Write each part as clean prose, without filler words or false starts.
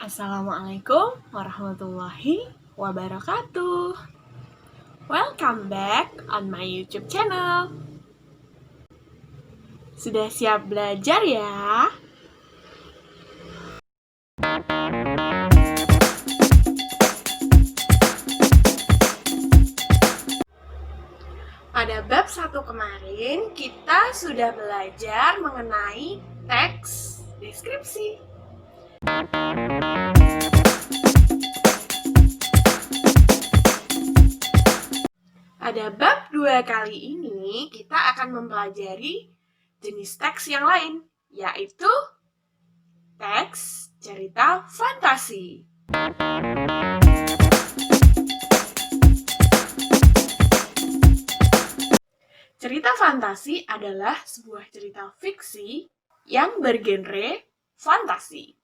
Assalamualaikum warahmatullahi wabarakatuh. Welcome back on my YouTube channel. Sudah siap belajar ya? Pada bab 1 kemarin, kita sudah belajar mengenai teks deskripsi. Pada bab 2 kali ini, kita akan mempelajari jenis teks yang lain, yaitu teks cerita fantasi. Cerita fantasi adalah sebuah cerita fiksi yang bergenre fantasi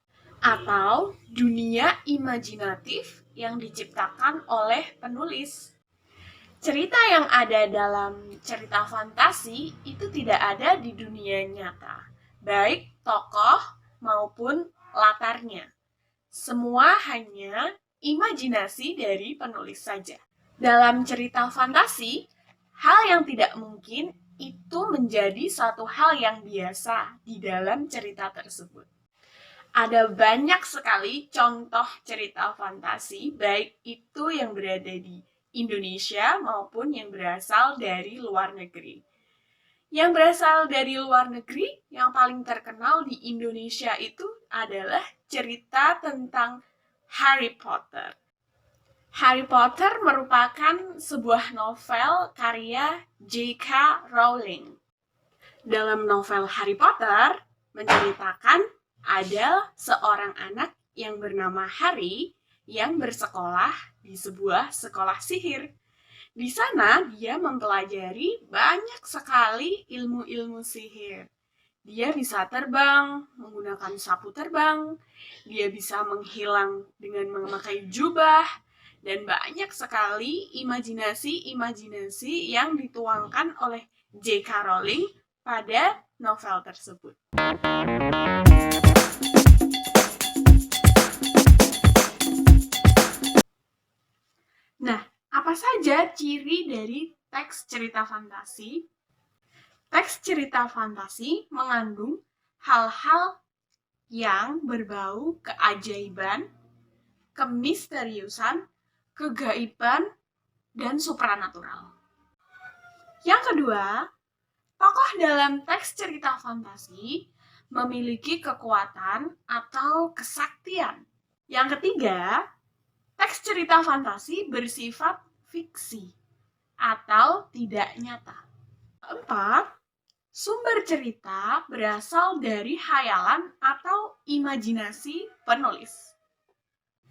atau dunia imajinatif yang diciptakan oleh penulis. Cerita yang ada dalam cerita fantasi itu tidak ada di dunia nyata, baik tokoh maupun latarnya. Semua hanya imajinasi dari penulis saja. Dalam cerita fantasi, hal yang tidak mungkin itu menjadi suatu hal yang biasa di dalam cerita tersebut. Ada banyak sekali contoh cerita fantasi, baik itu yang berada di Indonesia maupun yang berasal dari luar negeri. Yang berasal dari luar negeri, yang paling terkenal di Indonesia itu adalah cerita tentang Harry Potter. Harry Potter merupakan sebuah novel karya J.K. Rowling. Dalam novel Harry Potter menceritakan ada seorang anak yang bernama Harry yang bersekolah di sebuah sekolah sihir. Di sana dia mempelajari banyak sekali ilmu-ilmu sihir. Dia bisa terbang menggunakan sapu terbang, dia bisa menghilang dengan memakai jubah, dan banyak sekali imajinasi-imajinasi yang dituangkan oleh J.K. Rowling pada novel tersebut. Nah, apa saja ciri dari teks cerita fantasi? Teks cerita fantasi mengandung hal-hal yang berbau keajaiban, kemisteriusan, kegaiban, dan supranatural. Yang kedua, tokoh dalam teks cerita fantasi memiliki kekuatan atau kesaktian. Yang ketiga, teks cerita fantasi bersifat fiksi atau tidak nyata. Keempat, sumber cerita berasal dari khayalan atau imajinasi penulis.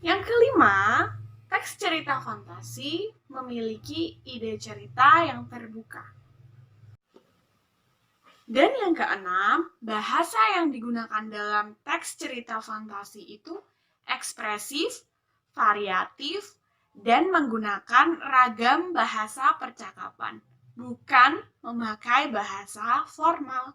Yang kelima, teks cerita fantasi memiliki ide cerita yang terbuka. Dan yang keenam, bahasa yang digunakan dalam teks cerita fantasi itu ekspresif, variatif, dan menggunakan ragam bahasa percakapan, bukan memakai bahasa formal.